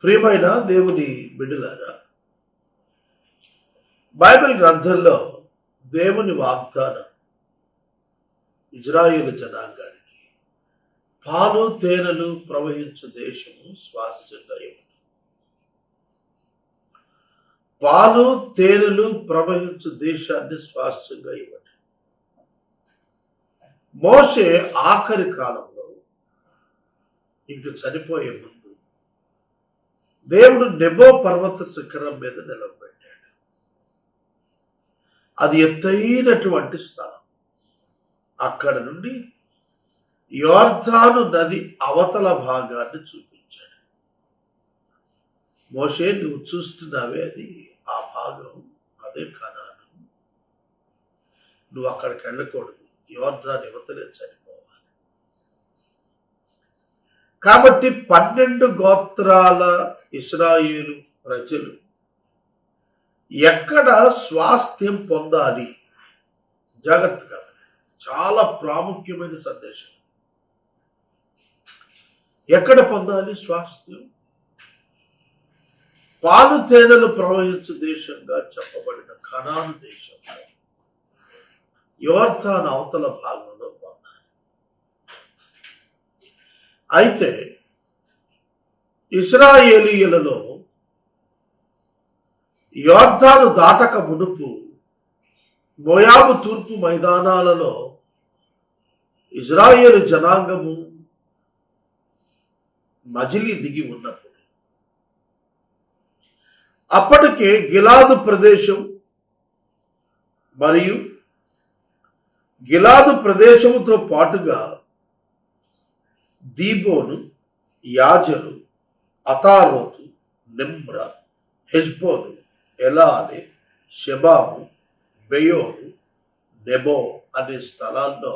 ప్రియమైన దేవుని బిడ్డలారా, బైబిల్ గ్రంథంలో దేవుని వాగ్దానం ఇజ్రాయేలు జనాంగానికి పాలు తేనెలు ప్రవహించు దేశము శాశ్వతంగా ఇవ్వదు. పాలు తేనెలు ప్రవహించు దేశాన్ని శాశ్వతంగా ఇవ్వదు. మోషే ఆఖరి కాలంలో ఇంక చనిపోయే ముందు దేవుడు నెబో పర్వత శిఖరం మీద నిలబెట్టాడు. అది ఎత్తైనటువంటి స్థలం. అక్కడ నుండి యోర్దాను నది అవతల భాగాన్ని చూపించాడు. మోషే, నువ్వు చూస్తున్నావే, అది ఆ భాగం, అదే కనాను. నువ్వు అక్కడికి వెళ్ళకూడదు, యోర్దాను యువతలే చనిపోవాలి. కాబట్టి 12 గోత్రాల ఇశ్రాయేలు ప్రజలు ఎక్కడ స్వాస్థ్యం పొందాలి? జాగ్రత్తగా, చాలా ప్రాముఖ్యమైన సందేశం. ఎక్కడ పొందాలి స్వాస్థ్యం? పాలు తేనెలు ప్రవహించు దేశంగా చెప్పబడిన కనాను దేశంలో యోర్దాను అవతల భాగంలో పొందాలి. అయితే ఇశ్రాయేలీయులలో యోర్దాను దాటక మునుపు మోయాబు తూర్పు మైదానాలలో ఇజ్రాయేలు జనాంగము మజిలీ దిగి ఉన్నప్పుడు అప్పటికే గిలాదు ప్రదేశం మరియు గిలాదు ప్రదేశముతో పాటుగా దీబోను, యాజరు, అతారోతు, నిమ్ర, హెష్బోను, ఎలాలే, షెబాము, బెయోను, నెబో అనే స్థలాల్లో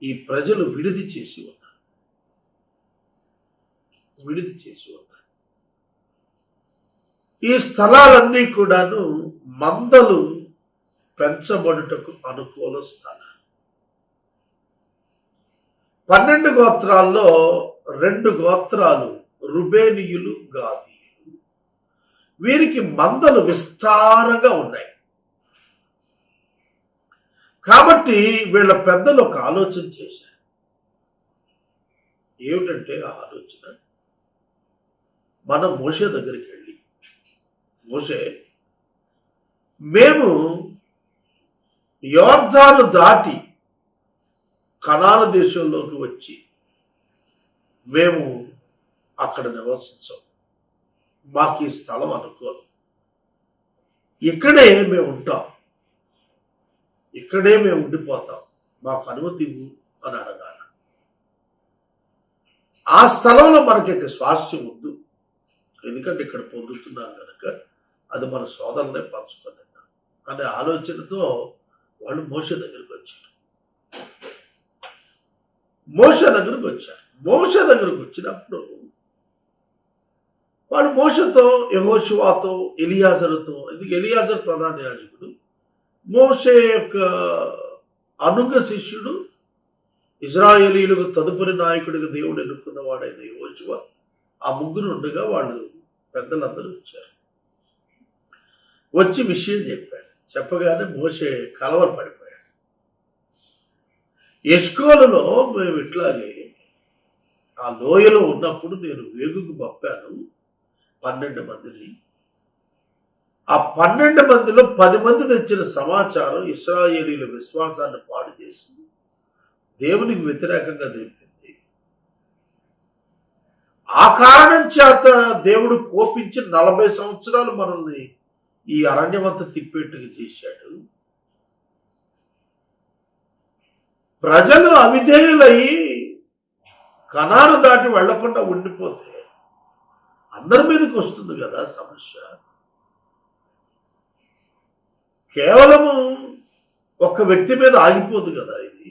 ఈ ప్రజలు విడిది చేసి ఉన్నారు. ఈ స్థలాలన్నీ కూడాను మందలు పెంచబడుటకు అనుకూల స్థలాలు. 12 గోత్రాల్లో 2 గోత్రాలు రుబేనీయులు, గాదీయులు. వీరికి మందలు విస్తారంగా ఉన్నాయి. కాబట్టి వీళ్ళ పెద్దలు ఒక ఆలోచన చేశారు. ఏమిటంటే ఆ ఆలోచన, మనం మోషే దగ్గరికి వెళ్ళి, మోషే, మేము యోర్దాను దాటి కనాను దేశంలోకి వచ్చి మేము అక్కడ నివసించాం, మాకు ఈ స్థలం అనుకోను, ఇక్కడే మేము ఉంటాం, ఇక్కడే మేము ఉండిపోతాం, మాకు అనుమతి ఇవ్వు అని అడగాల. ఆ స్థలంలో మనకి స్వాస్థ్యం ఉంది, ఎందుకంటే ఇక్కడ పొందుతున్నాం కనుక అది మన సోదరులనే పంచుకొని అనే ఆలోచనతో వాళ్ళు మోషే దగ్గరికి వచ్చారు. మోషే దగ్గరకు వచ్చినప్పుడు వాళ్ళు మోషేతో, యెహోషువతో, ఎలియాజరుతో, ఎందుకు ఎలియాజరు ప్రధాన యాజకుడు, మోషే యొక్క అనుంగ శిష్యుడు, ఇజ్రాయేలీయులకు తదుపరి నాయకుడిగా దేవుడు ఎన్నుకున్న వాడైన యెహోషువ, ఆ ముగ్గురు ఉండగా వాళ్ళు పెద్దలందరూ వచ్చారు. వచ్చి విషయం చెప్పాడు. చెప్పగానే మోషే కలవరపడిపోయాడు. ఎష్కోలులో మేము ఇట్లాగే ఆ లోయలో ఉన్నప్పుడు నేను వేగుకు పంపాను 12 మందిని. ఆ 12 మందిలో 10 మంది తెచ్చిన సమాచారం ఇశ్రాయేలీల విశ్వాసాన్ని పాడు చేసి దేవునికి వ్యతిరేకంగా తెలిపింది. ఆ కారణం చేత దేవుడు కోపించి 40 సంవత్సరాలు మనల్ని ఈ అరణ్యమంతా తిప్పేట్టుగా చేశాడు. ప్రజలు అవిధేయులై కనాను దాటి వెళ్లకుండా ఉండిపోతే అందరి మీదకి వస్తుంది కదా సమస్య. కేవలము ఒక్క వ్యక్తి మీద ఆగిపోదు కదా, ఇది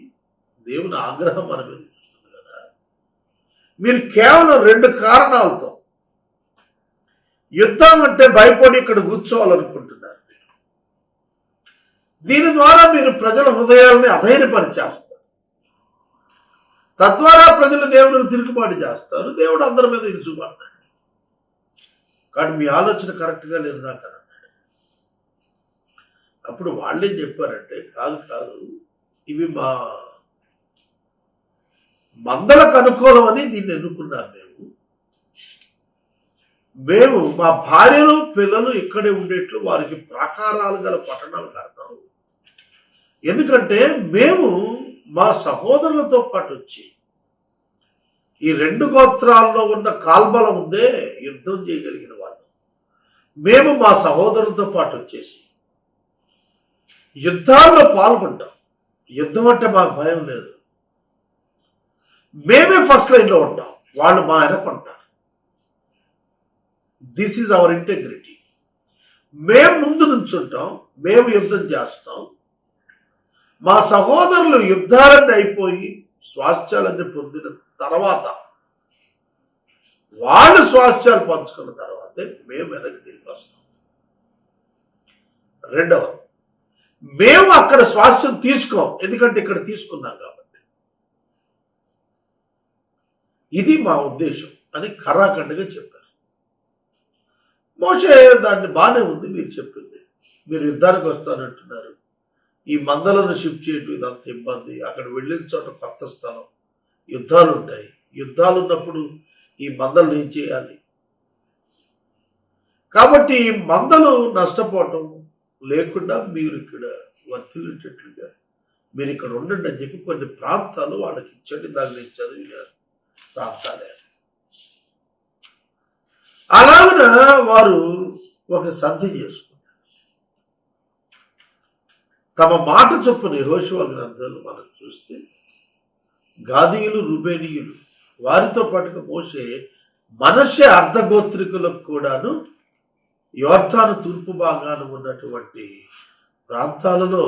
దేవుని ఆగ్రహం మన మీదకి వస్తుంది కదా. మీరు కేవలం 2 కారణాలతో యుద్ధం అంటే భయపడి ఇక్కడ కూర్చోవాలనుకుంటున్నారు మీరు. దీని ద్వారా మీరు ప్రజల హృదయాలని అధైర్యపరిచేస్తారు. తద్వారా ప్రజలు దేవునికి తిరుగుబాటు చేస్తారు, దేవుడు అందరి మీద ఇరుచుపడతాడు. కానీ మీ ఆలోచన కరెక్ట్గా లేదు నాకు అని అన్నాడు. అప్పుడు వాళ్ళేం చెప్పారంటే, కాదు ఇవి మా మందలకు అనుకూలం అని దీన్ని ఎన్నుకున్నాం. మేము మా భార్యలు పిల్లలు ఇక్కడే ఉండేట్లు వారికి ప్రాకారాలు గల పట్టణాలు కడతాం. ఎందుకంటే మేము మా సహోదరులతో పాటు వచ్చి ఈ 2 గోత్రాల్లో ఉన్న కాల్బలం ఉందే యుద్ధం చేయగలిగిన వాళ్ళు, మేము మా సహోదరులతో పాటు వచ్చేసి యుద్ధాల్లో పాల్గొంటాం. యుద్ధం అంటే మాకు భయం లేదు. మేమే ఫస్ట్ లైన్లో ఉంటాం, వాళ్ళు మా వెనకుంటారు. This is our integrity. మేము ముందు నుంచుంటాం, మేము యుద్ధం చేస్తాం. మా సహోదరులు యుద్ధాలన్నీ అయిపోయి స్వాస్థ్యాలన్నీ పొందిన తర్వాత, వాళ్ళు స్వాస్థ్యాలు పంచుకున్న తర్వాతే మేము వెనక్కి తిరిగి వస్తాం. రెండవది, మేము అక్కడ స్వాస్థ్యం తీసుకోం, ఎందుకంటే ఇక్కడ తీసుకున్నాం కాబట్టి. ఇది మా ఉద్దేశం అని ఖరాఖండిగా చెప్పారు. మోషే దాన్ని బాగానే ఉంది, మీరు చెప్పింది. మీరు యుద్ధానికి వస్తానంటున్నారు, ఈ మందలను షిఫ్ట్ చేయటం ఇదంత ఇబ్బంది. అక్కడ వెళ్ళిన చోట కొత్త స్థలం, యుద్ధాలు ఉంటాయి. యుద్ధాలు ఉన్నప్పుడు ఈ మందలను ఏం చేయాలి? కాబట్టి ఈ మందలు నష్టపోవటం లేకుండా మీరు ఇక్కడ వర్తిల్లేటట్లుగా మీరు ఇక్కడ ఉండండి అని చెప్పి కొన్ని ప్రాంతాలు వాళ్ళకి ఇచ్చండి. దాన్ని నేను చదివిన ప్రాంతాలే. అలాగన వారు ఒక సంధి చేసుకున్నారు. తమ మాట చొప్పున యెహోషువ గ్రంథాలు మనం చూస్తే గాదీయులు, రూబేనీయులు వారితో పాటుగా మోషే మనష్షే అర్ధగోత్రికులకు కూడాను యోర్దాను తూర్పు భాగాన ఉన్నటువంటి ప్రాంతాలలో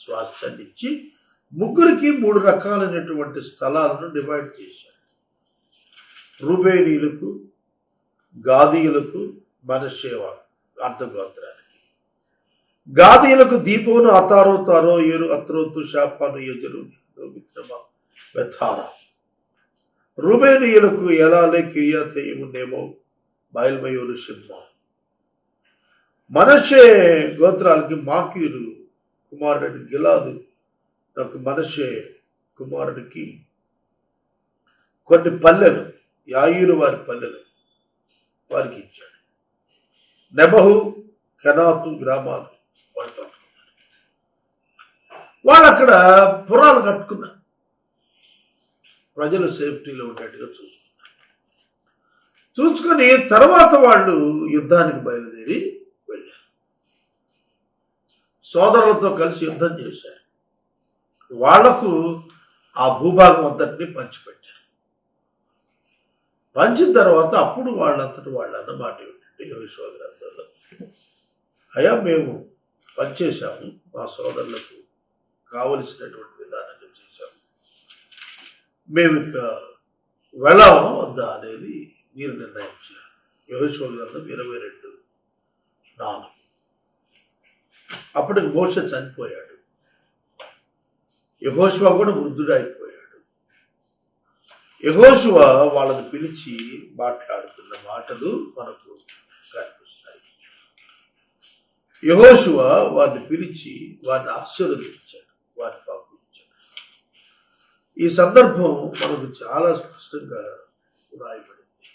స్వాస్థ్యాన్ని ఇచ్చి ముగ్గురికి 3 రకాలైనటువంటి స్థలాలను డివైడ్ చేశారు. రూబేనీయులకు, గాదీయులకు, మనష్షే అర్ధగోత్రానికి. గాదీయులకు దీపోను, అతారో, తారో, ఏరు, అత్రోతు, షాపాను, యజరు, బెథారా. రూబేనీయులకు ఎలాలే, కిర్యాతయిము, నేమో, బయల్మయోను, షిమ్మా. మనష్షే గోత్రాలకి మాకీరు కుమారుడిని గిలాదు, మనష్షే కుమారుడికి కొన్ని పల్లెలు, యాయీరు వారి పల్లెలు వారికి ఇచ్చాడు. నెబహు, కెనాతు గ్రామాలు వాళ్ళు పట్టుకున్నారు. వాళ్ళు అక్కడ పురాలు కట్టుకున్నారు, ప్రజలు సేఫ్టీలో ఉండేట్టుగా చూసుకొని తర్వాత వాళ్ళు యుద్ధానికి బయలుదేరి వెళ్ళారు. సోదరులతో కలిసి యుద్ధం చేశారు. వాళ్లకు ఆ భూభాగం అంతటిని పంచిపెట్టారు. పంచిన తర్వాత అప్పుడు వాళ్ళంతటి వాళ్ళు అన్నమాట ఏమిటంటే, యెహోషువ గ్రంథంలో, అయ్యా మేము పనిచేశాము, మా సోదరులకు కావలసినటువంటి విధానంగా చేశాము, మేము ఇక వెళ్ళామా వద్దా అనేది మీరు నిర్ణయం చేయాలి. యెహోషువ గ్రంథం 22:4. అప్పటికి మోషే చనిపోయాడు, యెహోషువ కూడా వృద్ధుడైపోయాడు. యెహోషువ వాళ్ళని పిలిచి మాట్లాడుతున్న మాటలు మనకు కనిపిస్తాయి. యెహోషువ వారిని పిలిచి వారిని ఆశీర్వదించాడు, వారిని పంపించాడు. ఈ సందర్భం మనకు చాలా స్పష్టంగా రాయబడింది.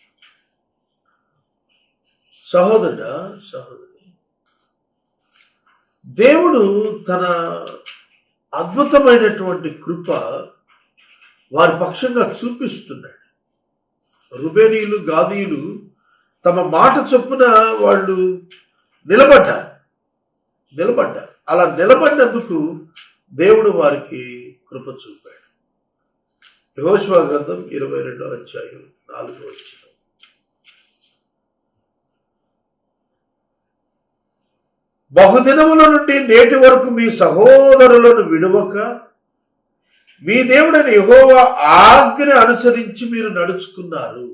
సహోదరుడా, సహోదరి, దేవుడు తన అద్భుతమైనటువంటి కృప వారి పక్షంగా చూపిస్తున్నాడు. రూబేనీయులు, గాదీయులు తమ మాట చొప్పున వాళ్ళు నిలబడ్డారు. అలా నిలబడినందుకు దేవుడు వారికి కృప చూపాడు. యెహోషువ గ్రంథం 22:4. బహుదినముల నుండి నేటి వరకు మీ సహోదరులను విడువక మీ దేవుడైన యెహోవా ఆజ్ఞ అనుసరించి మీరు నడుచుకున్నారు.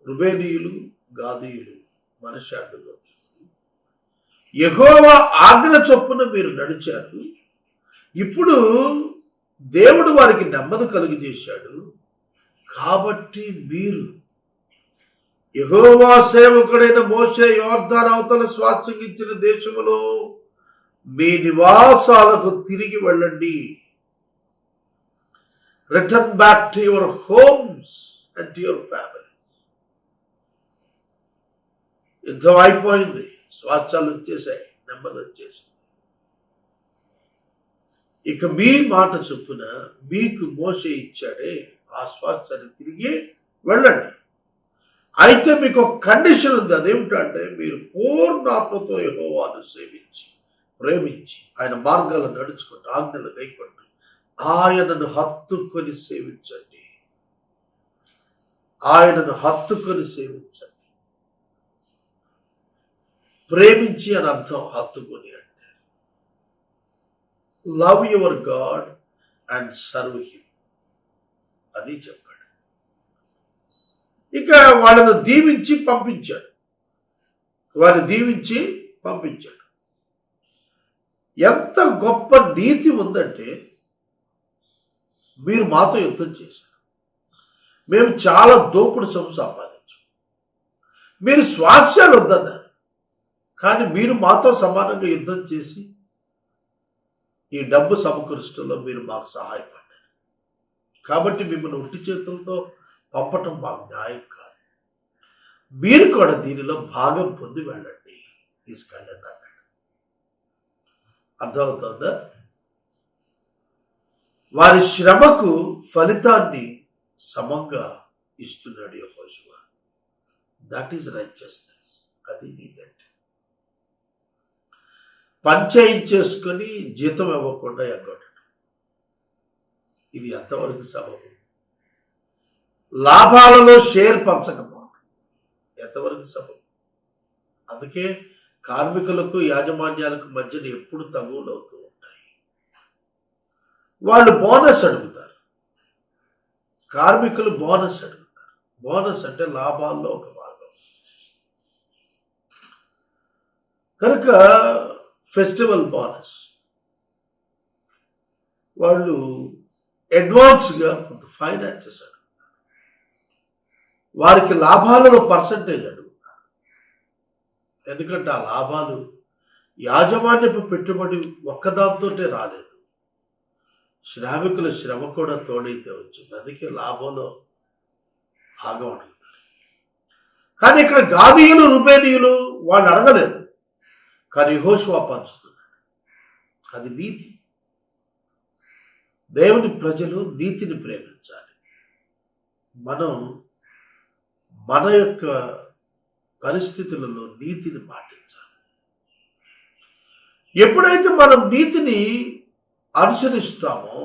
రూబేనీయులు, గాదీయులు, మనష్షే అర్ధగోత్రికులు యెహోవా ఆజ్ఞ చొప్పున మీరు నడిచారు. ఇప్పుడు దేవుడు వారికి నెమ్మది కలుగజేశాడు. కాబట్టి మీరు యెహోవా సేవకుడైన మోషే యోర్దాను అవతల స్వాస్థ్యం ఇచ్చిన దేశములో మీ నివాసాలకు తిరిగి వెళ్ళండి. Return back to your homes and to your family. యుద్ధం అయిపోయింది, స్వాస్థ్యాలు వచ్చేసాయి, నెమ్మది వచ్చేసింది. ఇక మీ మాట చొప్పున మీకు మోషే ఇచ్చాడే ఆ స్వాస్థ్యాన్ని తిరిగి వెళ్ళండి. అయితే మీకు ఒక కండిషన్ ఉంది. అదేమిటంటే మీరు పూర్ణాత్మతో యెహోవాను సేవించి ప్రేమించి ఆయన మార్గాలను నడుచుకుంటూ ఆజ్ఞలు గైకొంటూ ఆయనను హత్తుకొని సేవించండి. ఆయనను హత్తుకొని సేవించండి. ప్రేమించి అని అర్థం హత్తుకొని అంటే. Love your God and serve him, అది చెప్పాడు. ఇక వాళ్ళను దీవించి పంపించాడు. వారిని దీవించి పంపించాడు. ఎంత గొప్ప నీతి ఉందంటే, మీరు మాతో యుద్ధం చేశారు, మేము చాలా దోపుడు సొమ్ము సంపాదించాం, మీరు స్వాస్థ్యాలు వద్దన్నారు, కానీ మీరు మాతో సమానంగా యుద్ధం చేసి ఈ డబ్బు సమకూర్చడంలో మీరు మాకు సహాయపడ్డారు. కాబట్టి మిమ్మల్ని ఒట్టి చేతులతో పంపటం మాకు న్యాయం కాదు. మీరు కూడా దీనిలో భాగం పొంది వెళ్ళండి, తీసుకెళ్ళండి అన్నాడు. అర్థమవుతుందా? వారి శ్రమకు ఫలితాన్ని సమంగా ఇస్తున్నాడు యెహోషువ. That is righteousness. అది నీదంటే పంచాయించేసుకొని జీతం ఇవ్వకుండా ఎగ్గొట్టడం. ఇది ఎంతవరకు సబబు? లాభాలలో షేర్ పంచకపోవడం ఎంతవరకు సబబు? అందుకే కార్మికులకు యాజమాన్యాలకు మధ్యన ఎప్పుడు తగువులు అవుతూ ఉంటాయి. వాళ్ళు బోనస్ అడుగుతారు, కార్మికులు బోనస్ అడుగుతారు. బోనస్ అంటే లాభాల్లో ఒక భాగం. కనుక ఫెస్టివల్ బోనస్ వాళ్ళు అడ్వాన్స్గా కొంత ఫైనాన్సెస్ అడుగుతారు. వారికి లాభాలలో పర్సంటేజ్ అడుగుతారు. ఎందుకంటే ఆ లాభాలు యాజమాన్యపు పెట్టుబడి ఒక్కదాంతోటే రాలేదు, శ్రామికుల శ్రమ కూడా తోడైతే వచ్చింది. అందుకే లాభంలో భాగం అడుగుతారు. కానీ ఇక్కడ గాదీయులు రుబేనీయులు వాళ్ళు అడగలేదు, కానీ యెహోషువ పంచుతున్నాడు. అది నీతి. దేవుని ప్రజలు నీతిని ప్రేమించాలి. మనం మన యొక్క పరిస్థితులలో నీతిని పాటించాలి. ఎప్పుడైతే మనం నీతిని అనుసరిస్తామో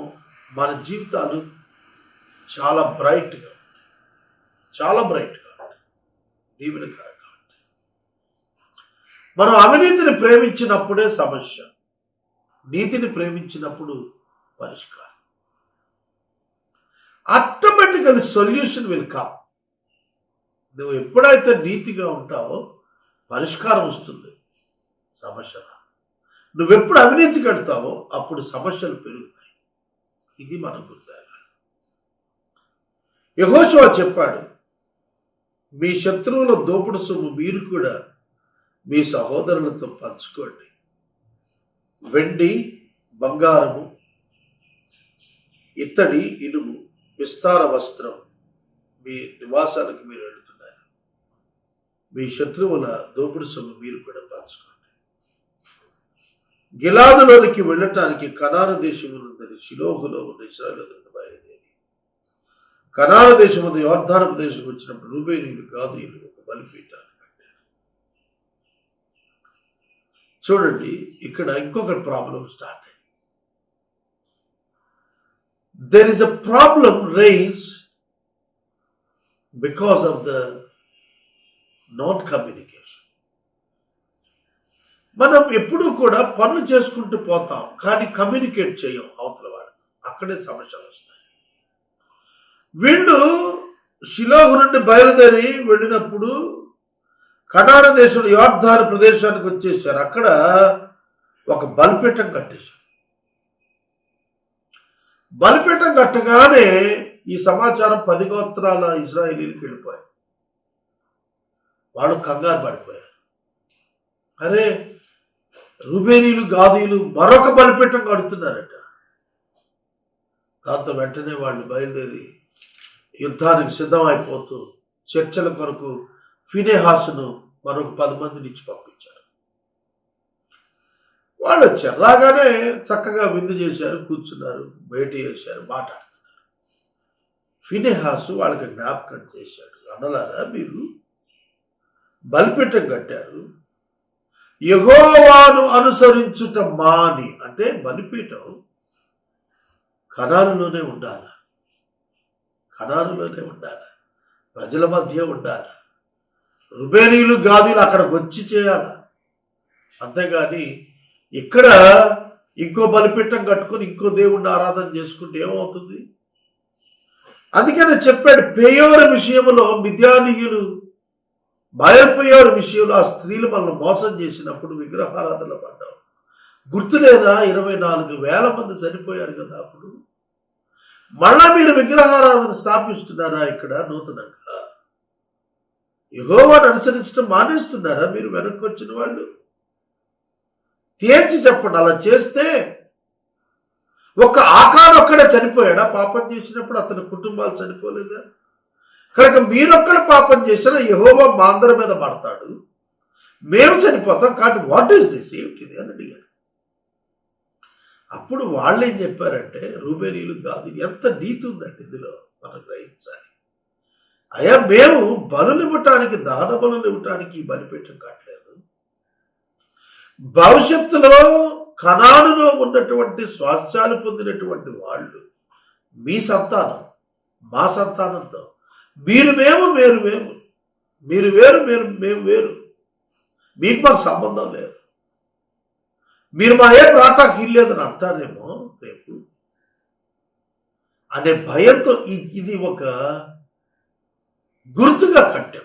మన జీవితాలు చాలా బ్రైట్గా ఉంటాయి, దీవెనకరంగా. మనం అవినీతిని ప్రేమించినప్పుడే సమస్య, నీతిని ప్రేమించినప్పుడు పరిష్కారం. ఆటోమేటికల్ సొల్యూషన్ విల్ కమ్. నువ్వు ఎప్పుడైతే నీతిగా ఉంటావో పరిష్కారం వస్తుంది, సమస్య. నువ్వెప్పుడు అవినీతి కడతావో అప్పుడు సమస్యలు పెరుగుతాయి. ఇది మనం గుర్తించాలి. యెహోషువ చెప్పాడు, మీ శత్రువుల దోపుడు సొమ్ము మీరు కూడా మీ సహోదరులతో పంచుకోండి. వెండి, బంగారము, ఇత్తడి, ఇనుము, విస్తార వస్త్రం మీ నివాసాలకు మీరు వెళుతున్నారు. మీ శత్రువుల దోపుడు సొమ్ము మీరు కూడా పంచుకోండి. గిలాదులోనికి వెళ్ళటానికి కనాను దేశమునందరి షిలోహులో ఉన్న ఇశ్రాయేలీయులు బయలుదేరి కనాను దేశముందు యోర్దాను ప్రదేశం వచ్చినప్పుడు రూబేనీయులు, గాదీయులు ఒక బలిపీఠాన్ని కట్టారు. చూడండి, ఇక్కడ ఇంకొక ప్రాబ్లం స్టార్ట్ అయింది. There is a problem raised because of the non-communication. మనం ఎప్పుడూ కూడా పనులు చేసుకుంటూ పోతాం, కానీ కమ్యూనికేట్ చేయం అవతల వాడు. అక్కడే సమస్యలు వస్తాయి. వీళ్ళు షిలోహు నుండి బయలుదేరి వెళ్ళినప్పుడు కనాను దేశంలో యోర్దాను ప్రదేశానికి వచ్చేసారు. అక్కడ ఒక బలిపీఠం కట్టేశారు. బలిపీఠం కట్టగానే ఈ సమాచారం 10 గోత్రాల ఇశ్రాయేలీయులకు వెళ్ళిపోయింది. వాళ్ళు కంగారు పడిపోయారు. అరే, రూబేనీలు గాదీలు మరొక బలిపీఠం కడుతున్నారట. దాంతో వెంటనే వాళ్ళు బయలుదేరి యుద్ధానికి సిద్ధమైపోతూ చర్చల కొరకు ఫీనెహాసును మరొక 10 మందిని ఇచ్చి పంపించారు. వాళ్ళు వచ్చారు. రాగానే చక్కగా విందు చేశారు, కూర్చున్నారు, భేటీ చేశారు, మాట్లాడుతున్నారు. ఫీనెహాసు వాళ్ళకి జ్ఞాపకం చేశాడు, అన్నలారా, మీరు బలిపీఠం కట్టారు, యెహోవాను అనుసరించుట మాని. అంటే బలిపీఠం కనానులోనే ఉండాలి, కనానులోనే ఉండాలి, ప్రజల మధ్య ఉండాలి. రుబేనీలు గాదీలు అక్కడికి వచ్చి చేయాలి. అంతేగాని ఇక్కడ ఇంకో బలిపీఠం కట్టుకొని ఇంకో దేవుణ్ణి ఆరాధన చేసుకుంటే ఏమవుతుంది? అందుకనే చెప్పాడు, పెయోరు విషయంలో మిద్యానీయులు, బయల్పెయోరు విషయంలో ఆ స్త్రీలు మనల్ని మోసం చేసినప్పుడు విగ్రహారాధన పడ్డాం. గుర్తు లేదా? 24,000 మంది చనిపోయారు కదా అప్పుడు. మళ్ళా మీరు విగ్రహారాధన స్థాపిస్తున్నారా ఇక్కడ నూతనంగా? యెహోవాను అనుసరించడం మానేస్తున్నారా మీరు వెనక్కి వచ్చిన వాళ్ళు? తేల్చి చెప్పండి. అలా చేస్తే ఒక్క ఆకారం ఒక్కడే చనిపోయాడా పాపం చేసినప్పుడు? అతని కుటుంబాలు చనిపోలేదా? కనుక మీరొక్కడు పాపం చేసినా యెహోవా మా అందరి మీద పడతాడు, మేము చనిపోతాం. కాబట్టి వాట్ ఈస్ దిస్, ఏమిటిది అని అడిగారు. అప్పుడు వాళ్ళు ఏం చెప్పారంటే, రూబేనీలు గాదీలు, ఎంత నీతి ఉందండి ఇందులో, మనం గ్రహించాలి. అయ్యా, మేము బలులు ఇవ్వటానికి, దాన బలులు ఇవ్వటానికి ఈ బలిపీఠం కట్టలేదు. భవిష్యత్తులో కనానులో ఉన్నటువంటి స్వాస్థ్యాలు పొందినటువంటి వాళ్ళు మీ సంతానం, మా సంతానంతో, మీరు మేము, మీరు మేము, మీరు వేరు, మేము వేరు, మీకు మాకు సంబంధం లేదు, మీరు మా ఏం రాటాకి ఇల్లేదని అంటారేమో రేపు అనే భయంతో ఇది ఒక గుర్తుగా కట్టాం.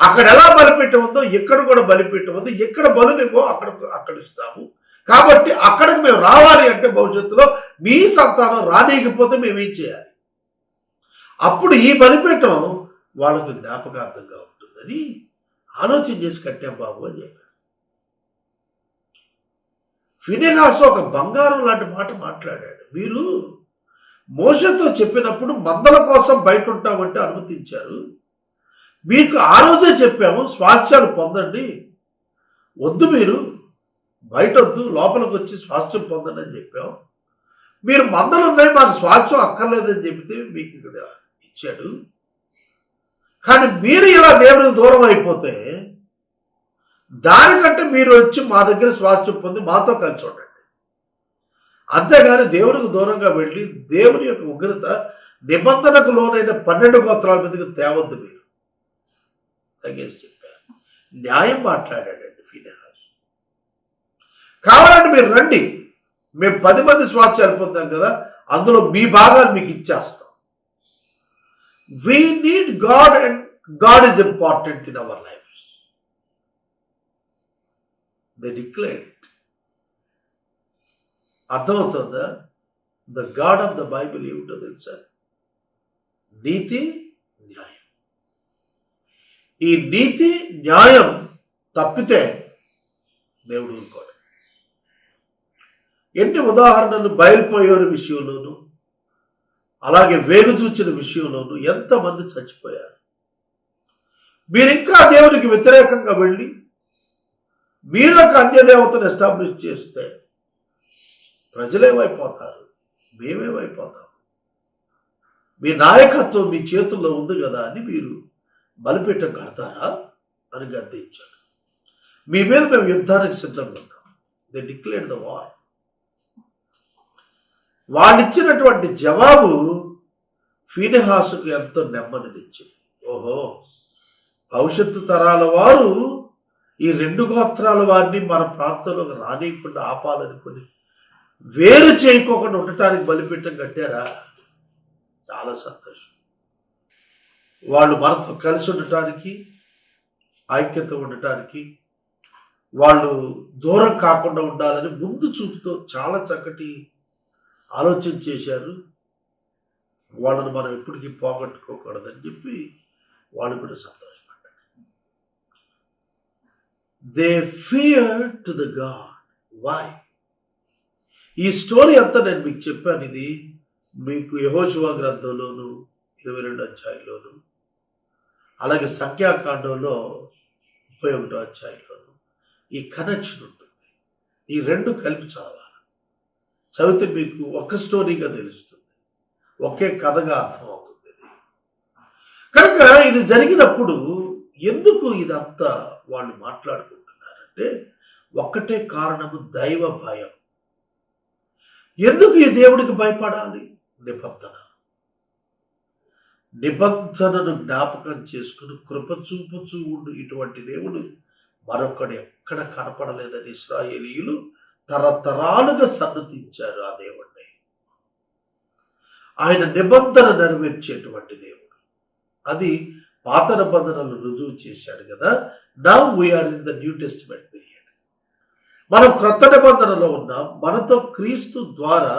అక్కడ ఎలా బలిపీఠం ఉందో ఇక్కడ కూడా బలిపీఠం ఉంది. ఎక్కడ బలులేవో అక్కడ ఇస్తాము. కాబట్టి అక్కడికి మేము రావాలి అంటే భవిష్యత్తులో మీ సంతానం రానీయకపోతే మేమేం చేయాలి? అప్పుడు ఈ బలిపీఠం వాళ్ళకు జ్ఞాపకార్థంగా ఉంటుందని ఆలోచన చేసి కట్టాం బాబు అని చెప్పారు. ఫీనెహాసు ఒక బంగారం లాంటి మాట మాట్లాడాడు. మీరు మోషేతో చెప్పినప్పుడు మందల కోసం బయట ఉంటామంటే అనుమతించారు. మీకు ఆ రోజే చెప్పాము, స్వాస్థ్యాలు పొందండి, వద్దు మీరు బయట వద్దు, లోపలికి వచ్చి స్వాస్థ్యం పొందండి అని చెప్పాం. మీరు మందలు ఉన్నాయి, మాకు స్వాస్థ్యం అక్కర్లేదని చెబితే మీకు ఇక్కడ ఇచ్చాడు. కానీ మీరు ఇలా దేవునికి దూరం అయిపోతే దానికంటే మీరు వచ్చి మా దగ్గర స్వాస్థ్యం పొంది మాతో కలిసి ఉండండి. అంతేగాని దేవునికి దూరంగా వెళ్ళి దేవుని యొక్క ఉగ్రత నిబంధనకు లోనైన 12 గోత్రాల మీదకి తేవద్దు మీరు తగ్గేసి చెప్పారు. న్యాయం మాట్లాడాడండి ఫీనెహాసు. కావాలంటే మీరు రండి, మేము 10 మంది స్వాస్థ్యాలు పొందాం కదా, అందులో మీ భాగాలు మీకు ఇచ్చేస్తాం. We need God and God is important in our lives. They declared it. అర్థమవుతుందా? The God of the Bible ఏమిటో తెలుసా? నీతి, న్యాయం. ఈ నీతి న్యాయం తప్పితే దేవుడు ఊరుకోడు. ఎన్ని ఉదాహరణలు బయలుపోయేవారి విషయంలోనూ, అలాగే వేగుచూచిన విషయంలోనూ ఎంతమంది చచ్చిపోయారు. మీరు ఇంకా దేవునికి వ్యతిరేకంగా వెళ్ళి మీరు ఒక అన్యదేవతను ఎస్టాబ్లిష్ చేస్తే ప్రజలేమైపోతారు, మేమేమైపోతాం? మీ నాయకత్వం మీ చేతుల్లో ఉంది కదా అని మీరు బలిపీఠం కడతారా అని గద్దించాడు. మీ మీద మేము యుద్ధానికి సిద్ధంగా ఉన్నాం. They declared the war. వాళ్ళిచ్చినటువంటి జవాబు ఫీనెహాసుకు ఎంతో నెమ్మదినిచ్చింది. ఓహో, భవిష్యత్తు తరాల వారు ఈ 2 గోత్రాల వారిని మన ప్రాంతంలోకి రానియకుండా ఆపాలనుకుని వేరు చేయకోకుండా ఉండటానికి బలిపీఠం కట్టారా? చాలా సంతోషం. వాళ్ళు మనతో కలిసి ఉండటానికి, ఐక్యత ఉండటానికి, వాళ్ళు దూరం కాకుండా ఉండాలని ముందు చూపుతో చాలా చక్కటి ఆలోచన చేశారు. వాళ్ళను మనం ఎప్పటికీ పోగొట్టుకోకూడదని చెప్పి వాళ్ళు కూడా సంతోషపడ్డారు. They fear to the God. Why? ఈ స్టోరీ అంతా నేను మీకు చెప్పాను. ఇది మీకు యెహోషువ గ్రంథంలోను 22 అధ్యాయంలోను, అలాగే సంఖ్యాకాండంలో 31 అధ్యాయంలోను ఈ కనెక్షన్ ఉంటుంది. ఈ రెండు కలిపి చదవాలి. చదివితే మీకు ఒక్క స్టోరీగా తెలుస్తుంది, ఒకే కథగా అర్థమవుతుంది. కనుక ఇది జరిగినప్పుడు ఎందుకు ఇదంతా వాళ్ళు మాట్లాడుకుంటున్నారంటే ఒక్కటే కారణము, దైవ భయం. ఎందుకు ఈ దేవుడికి భయపడాలి? నిబంధనను జ్ఞాపకం చేసుకుని కృప చూపుచూ ఉండు ఇటువంటి దేవుడు మరొకడు ఎక్కడ కనపడలేదని ఇశ్రాయేలీయులు తరతరాలుగా సన్నతించారు ఆ దేవుణ్ణి. ఆయన నిబంధన నెరవేర్చేటువంటి దేవుడు. అది పాత నిబంధనలు రుజువు చేశాడు కదా. Now we are in the New Testament period. మనం క్రొత్త నిబంధనలో ఉన్నాం. మనతో క్రీస్తు ద్వారా,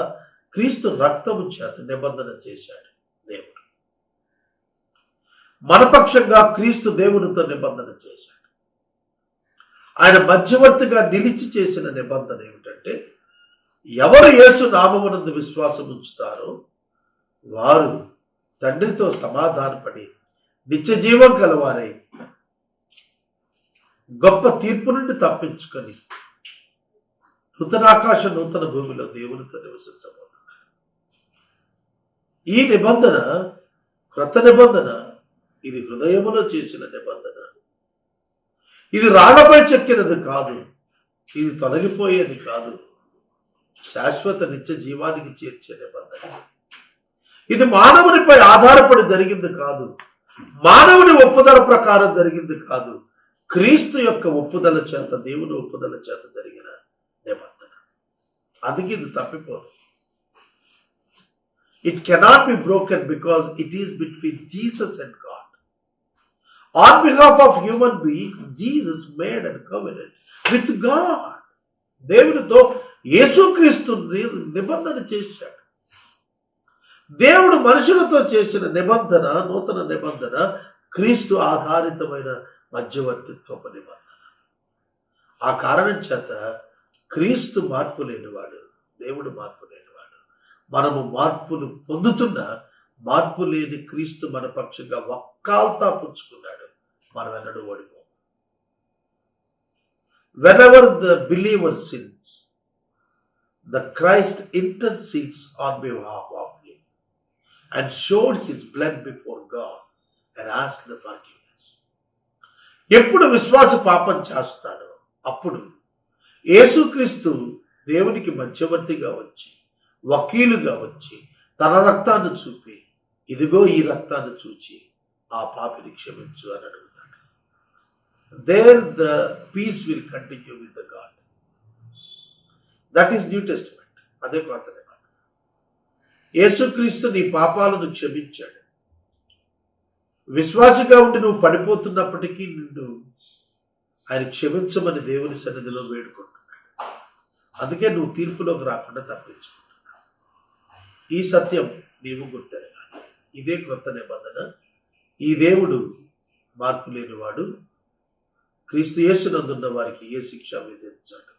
క్రీస్తు రక్తము చేత నిబంధన చేశాడు దేవుడు. మన పక్షంగా క్రీస్తు దేవునితో నిబంధన చేశాడు. ఆయన మధ్యవర్తిగా నిలిచి చేసిన నిబంధన ఏమిటంటే, ఎవరు యేసు నామమునందు విశ్వాసం ఉంచుతారో వారు తండ్రితో సమాధానపడి నిత్య జీవం గలవారై గొప్ప తీర్పు నుండి తప్పించుకొని నూతనాకాశ నూతన భూమిలో దేవునితో నివసించబోతున్నారు. ఈ నిబంధన క్రొత్త నిబంధన. ఇది హృదయములో చేసిన నిబంధన. ఇది రాళ్లపై చెక్కినది కాదు, ఇది తొలగిపోయేది కాదు, శాశ్వత నిత్య జీవానికి చేర్చే నిబంధన. ఇది మానవునిపై ఆధారపడి జరిగింది కాదు, మానవుని ఒప్పుదల ప్రకారం జరిగింది కాదు, క్రీస్తు యొక్క ఒప్పుదల చేత, దేవుని ఒప్పుదల చేత జరిగిన నిబంధన. అందుకే ఇది తప్పిపోదు. It cannot be broken because it is between Jesus and God. On behalf of human beings, Jesus made a covenant with God. దేవునితో యేసుక్రీస్తు నిబంధన చేశాడు. దేవుడు మనుషులతో చేసిన నిబంధన, నూతన నిబంధన, క్రీస్తు ఆధారితమైన మధ్యవర్తిత్వపు నిబంధన. ఆ కారణం చేత క్రీస్తు మార్పు లేనివాడు, దేవుడు మార్పు లేనివాడు. మనము మార్పును పొందుతున్న మార్పు లేని క్రీస్తు మన పక్షంగా వక్కాల్తా పుచ్చుకున్నాడు. మనం ఎన్నడూ ఓడిపో. Whenever the believer sins, the Christ intercedes on behalf of him and showed his blood before God and asked the forgiveness. ఎప్పుడు విశ్వాస పాపం చేస్తాడో అప్పుడు యేసుక్రీస్తు దేవునికి మధ్యవర్తిగా వచ్చి, వకీలుగా వచ్చి, తన రక్తాన్ని చూపి, ఇదిగో ఈ రక్తాన్ని చూచి ఆ పాపిని క్షమించు అని అడుగుతాడు. There the peace will continue with the God. That is New Testament. అదే కొత్త నిబంధన. యేసుక్రీస్తు నీ పాపాలను క్షమించాడు. విశ్వాసిగా ఉండి నువ్వు పడిపోతున్నప్పటికీ నిన్ను ఆయన క్షమించమని దేవుని సన్నిధిలో వేడుకుంటున్నాడు. అందుకే నువ్వు తీర్పులోకి రాకుండా తప్పించుకుంటున్నావు. ఈ సత్యం నీవు గుర్తెరగాలి. ఇదే క్రొత్త నిబంధన. ఈ దేవుడు మార్పు లేనివాడు. క్రీస్తు యేసునందున్న వారికి ఏ శిక్ష విధించాడు.